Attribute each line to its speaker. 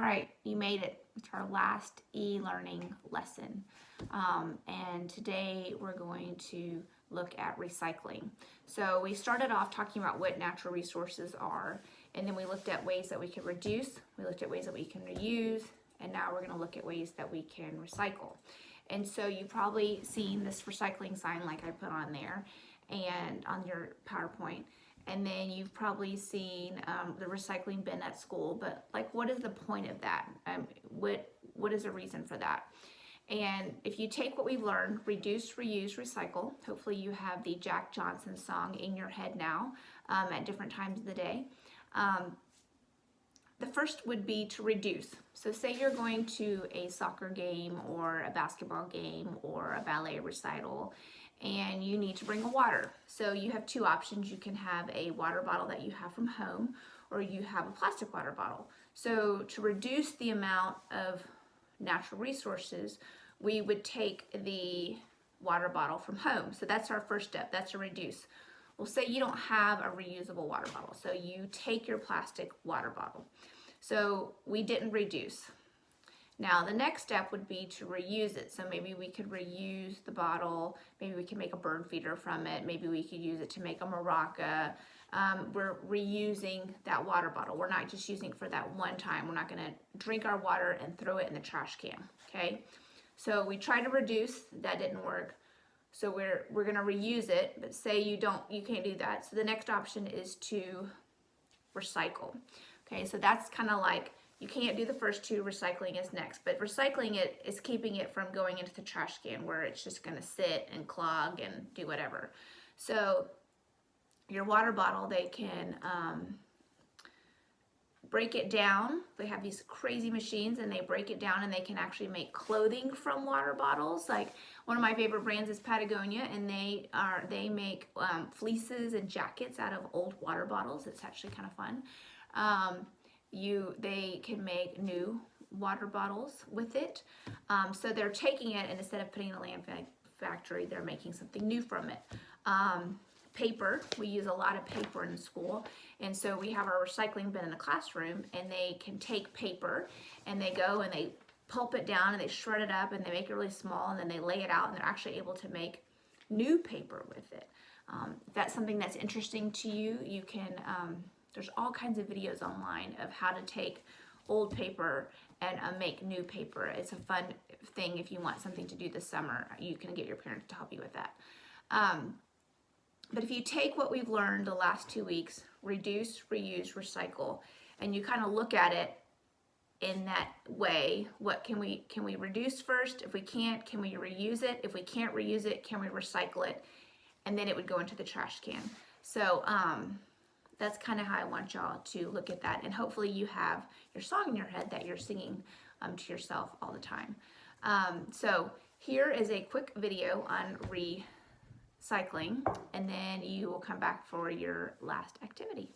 Speaker 1: right, you made it. It's our last e-learning lesson. And today we're going to look at recycling. So we started off talking about what natural resources are, and then we looked at ways that we can reduce, we looked at ways that we can reuse, and now we're going to look at ways that we can recycle. And so you've probably seen this recycling sign like I put on there and on your PowerPoint. And then you've probably seen the recycling bin at school, but like, what is the point of that? What is the reason for that? And if you take what we've learned, reduce, reuse, recycle, hopefully you have the Jack Johnson song in your head now at different times of the day. The first would be to reduce. So say you're going to a soccer game or a basketball game or a ballet recital, and you need to bring a water. So you have two options. You can have a water bottle that you have from home, or you have a plastic water bottle. So to reduce the amount of natural resources, we would take the water bottle from home. So that's our first step, that's a reduce. Well, say you don't have a reusable water bottle, so you take your plastic water bottle. So we didn't reduce. Now the next step would be to reuse it. So maybe we could reuse the bottle, maybe we can make a bird feeder from it, maybe we could use it to make a maraca. We're reusing that water bottle. We're not just using it for that one time. We're not gonna drink our water and throw it in the trash can, okay? So we tried to reduce, that didn't work. So we're gonna reuse it, but say you can't do that. So the next option is to recycle. Okay, so that's kind of like, you can't do the first two, recycling is next, but recycling it is keeping it from going into the trash can where it's just gonna sit and clog and do whatever. So your water bottle, they can break it down. They have these crazy machines and they break it down and they can actually make clothing from water bottles. Like one of my favorite brands is Patagonia, and they make fleeces and jackets out of old water bottles. It's actually kind of fun. They can make new water bottles with it. So they're taking it, and instead of putting it in a landfill factory, they're making something new from it. Paper, we use a lot of paper in school, and so we have our recycling bin in the classroom, and they can take paper and they go and they pulp it down and they shred it up and they make it really small, and then they lay it out, and they're actually able to make new paper with it. If that's something that's interesting to you, you can there's all kinds of videos online of how to take old paper and make new paper. It's a fun thing if you want something to do this summer. You can get your parents to help you with that. But if you take what we've learned the last 2 weeks, reduce, reuse, recycle, and you kind of look at it in that way, what can we reduce first? If we can't, can we reuse it? If we can't reuse it, can we recycle it? And then it would go into the trash can. So that's kind of how I want y'all to look at that. And hopefully you have your song in your head that you're singing to yourself all the time. So here is a quick video on recycling, and then you will come back for your last activity.